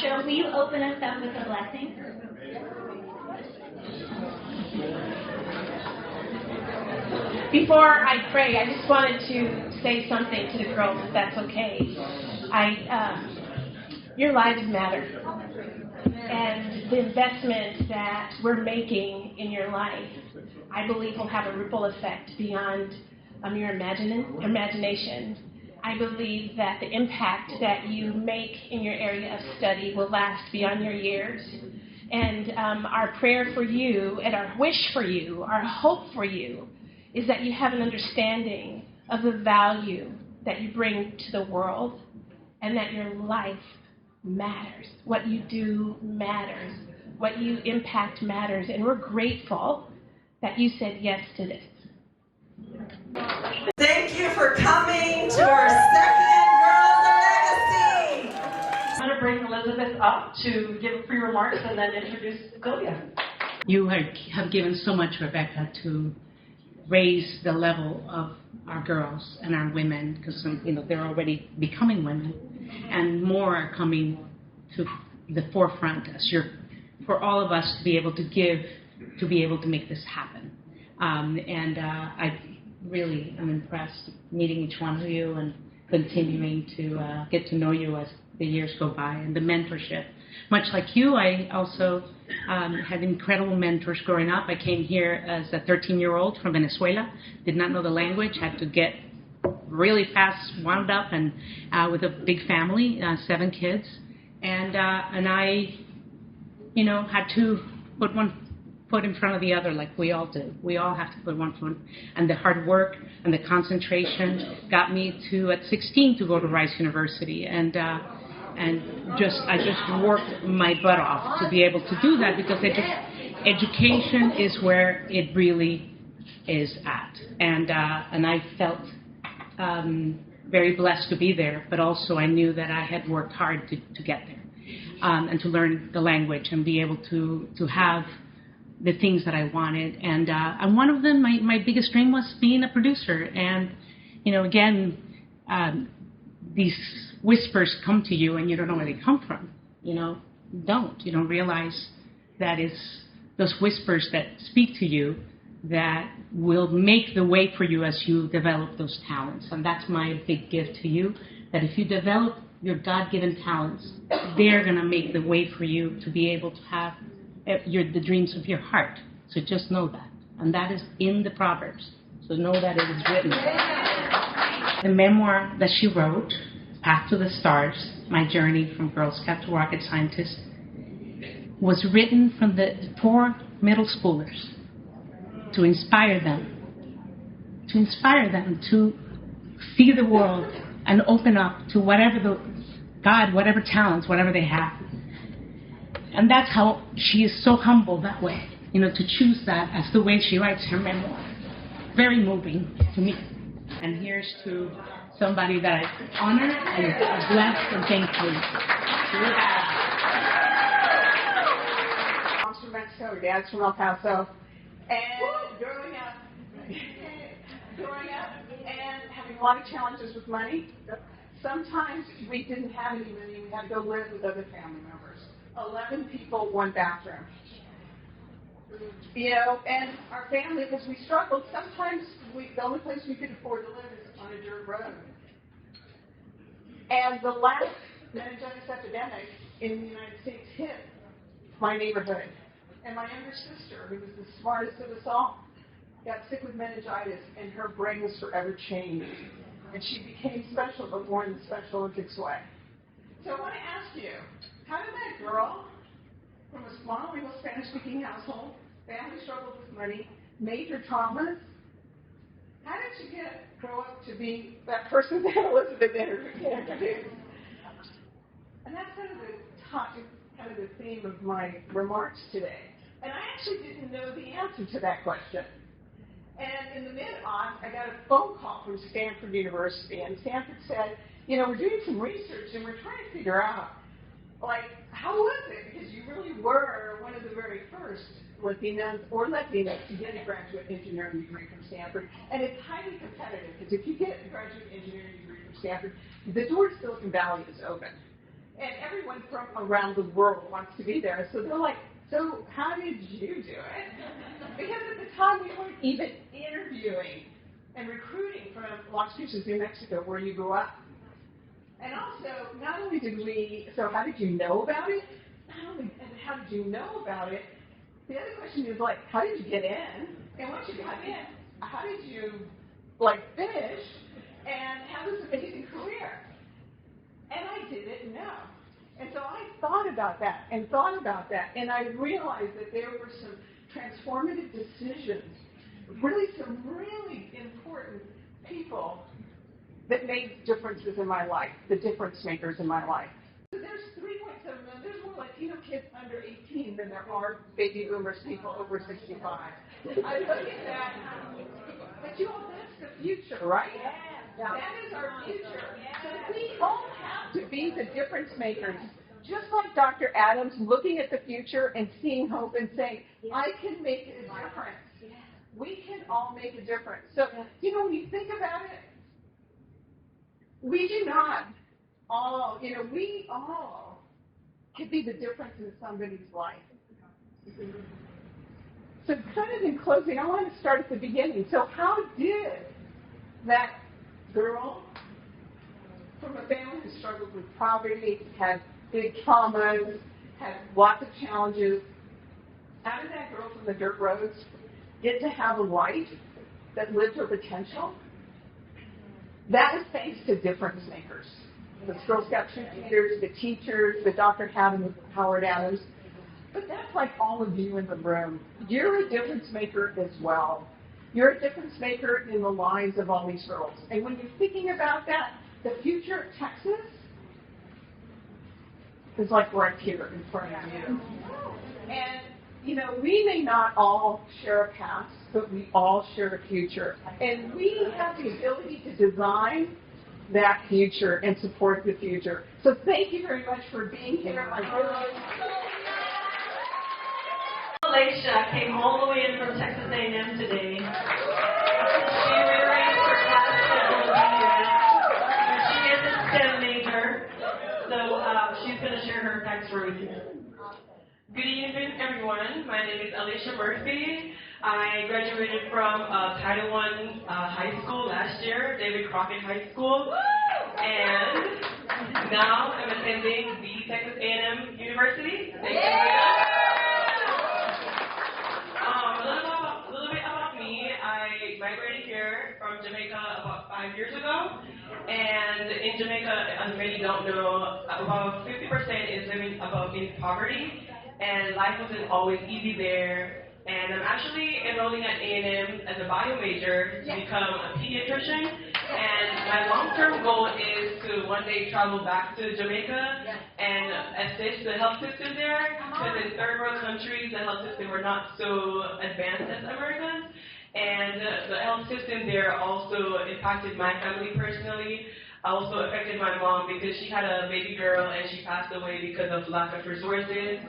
Cheryl, will you open us up with a blessing? Before I pray, I just wanted to say something to the girls, if that's okay. Your lives matter. And the investment that we're making in your life, I believe, will have a ripple effect beyond your imagination. I believe that the impact that you make in your area of study will last beyond your years. And our prayer for you and our wish for you, our hope for you, is that you have an understanding of the value that you bring to the world and that your life matters. What you do matters. What you impact matters. And we're grateful that you said yes to this. Thank you for coming to our second Girls of Legacy. I'm going to bring Elizabeth up to give a few remarks and then introduce Sylvia. You have given so much, Rebecca, to raise the level of our girls and our women, because they're already becoming women, and more are coming to the forefront for all of us to be able to give, to be able to make this happen. I really am impressed meeting each one of you and continuing to get to know you as the years go by, and the mentorship. Much like you, I also had incredible mentors growing up. I came here as a 13-year-old from Venezuela, did not know the language, had to get really fast wound up, and with a big family, 7 kids, and I, had to put one foot in front of the other, like we all do. We all have to put one foot, and the hard work and the concentration got me to, at 16, to go to Rice University, and I just worked my butt off to be able to do that, because education is where it really is at, and I felt very blessed to be there, but also I knew that I had worked hard to get there, and to learn the language and be able to have the things that I wanted, and one of them, my biggest dream was being a producer, and again, these whispers come to you and you don't know where they come from. You don't realize that it's those whispers that speak to you that will make the way for you as you develop those talents. And that's my big gift to you, that if you develop your God-given talents, they're going to make the way for you to be able to have the dreams of your heart. So just know that. And that is in the Proverbs. So know that it is written. The memoir that she wrote, Path to the Stars, My Journey from Girl Scout to Rocket Scientist, was written from the 4 middle schoolers to inspire them to see the world and open up to whatever talents, whatever they have. And that's how she is so humble that way, to choose that as the way she writes her memoir. Very moving to me. And here's to somebody that I honor and bless and thankful. Mom's from Mexico, her dad's from El Paso, and growing up and having a lot of challenges with money. Sometimes we didn't have any money, we had to go live with other family members. 11 people, 1 bathroom. And our family, because we struggled, sometimes the only place we could afford to live is on a dirt road. And the last meningitis epidemic in the United States hit my neighborhood. And my younger sister, who was the smartest of us all, got sick with meningitis, and her brain was forever changed. And she became special, but more in the Special Olympics way. So I want to ask you, how did that girl from a small English Spanish-speaking household, family struggled with money, major traumas, how did she grow up to be that person that Elizabeth introduced? And that's kind of the theme of my remarks today. And I actually didn't know the answer to that question. And in the mid-aughts, I got a phone call from Stanford University, and Stanford said, we're doing some research, and we're trying to figure out, how was it? Because you really were one of the very first Latinas to get a graduate engineering degree from Stanford. And it's highly competitive, because if you get a graduate engineering degree from Stanford, the door to Silicon Valley is open. And everyone from around the world wants to be there. So they're like, so how did you do it? Because at the time we weren't even interviewing and recruiting from Las Cruces, New Mexico, where you grew up. And also, not only did we, so how did you know about it? Not only and how did you know about it, the other question is like, how did you get in? And once you got in, how did you finish and have this amazing career? And I didn't know. And so I thought about that, and I realized that there were some transformative decisions, really some really important people that made differences in my life, the difference makers in my life. So there's 3.7 million, there's more Latino kids under 18 than there are baby boomers, people over 65. I look at that, but you all, that's the future, right? Yeah. That is our future. So we all have to be the difference makers. Just like Dr. Adams looking at the future and seeing hope and saying, I can make a difference. We can all make a difference. So, when you think about it, we do not all, we all could be the difference in somebody's life. So kind of in closing, I want to start at the beginning. So how did that girl from a family who struggled with poverty, had big traumas, had lots of challenges, how did that girl from the dirt roads get to have a life that lived her potential? That was thanks to difference makers. The Girl Scout troop leaders, the teachers, the Dr. Howard Adams. But that's like all of you in the room. You're a difference maker as well. You're a difference maker in the lives of all these girls. And when you're thinking about that, the future of Texas is like right here in front of you. And, we may not all share a past, but we all share a future. And we have the ability to design that future and support the future. So thank you very much for being here. Alicia came all the way in from Texas A&M today. She rearranged her class schedule to be here. And she is a STEM major, so she's going to share her backstory with you. Good evening, everyone. My name is Alicia Murphy. I graduated from Title I high school last year, David Crockett High School, and now I'm attending the Texas A&M University. Thank you very much. A little bit about me. I migrated here from Jamaica about 5 years ago, and in Jamaica, as many don't know, about 50% is living in poverty. And life wasn't always easy there. And I'm actually enrolling at A&M as a bio major to become a pediatrician. And my long-term goal is to one day travel back to Jamaica and assist the health system there. Because in third world countries, the health system were not so advanced as Americans. And the health system there also impacted my family personally. Also affected my mom because she had a baby girl and she passed away because of lack of resources.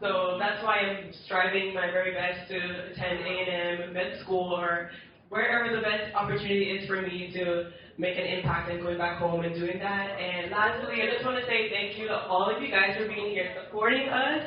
So that's why I'm striving my very best to attend A&M, med school, or wherever the best opportunity is for me to make an impact and going back home and doing that. And lastly, I just want to say thank you to all of you guys for being here supporting us,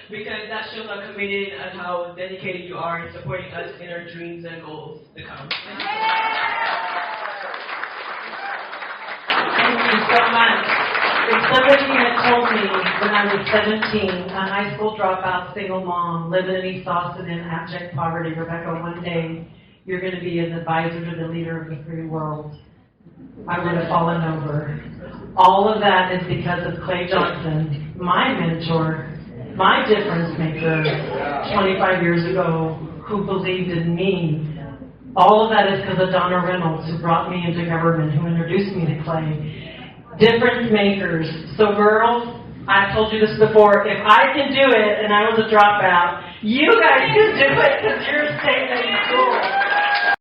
because that shows how committed and how dedicated you are in supporting us in our dreams and goals to come. Thank you so much. If somebody had told me when I was 17, a high school dropout, single mom, living in East Austin in abject poverty, Rebecca, one day you're going to be an advisor to the leader of the free world, I would have fallen over. All of that is because of Clay Johnson, my mentor, my difference maker 25 years ago, who believed in me. All of that is because of Donna Reynolds, who brought me into government, who introduced me to Clay. Difference makers. So girls, I've told you this before, if I can do it and I was a dropout, you guys can do it because you're staying.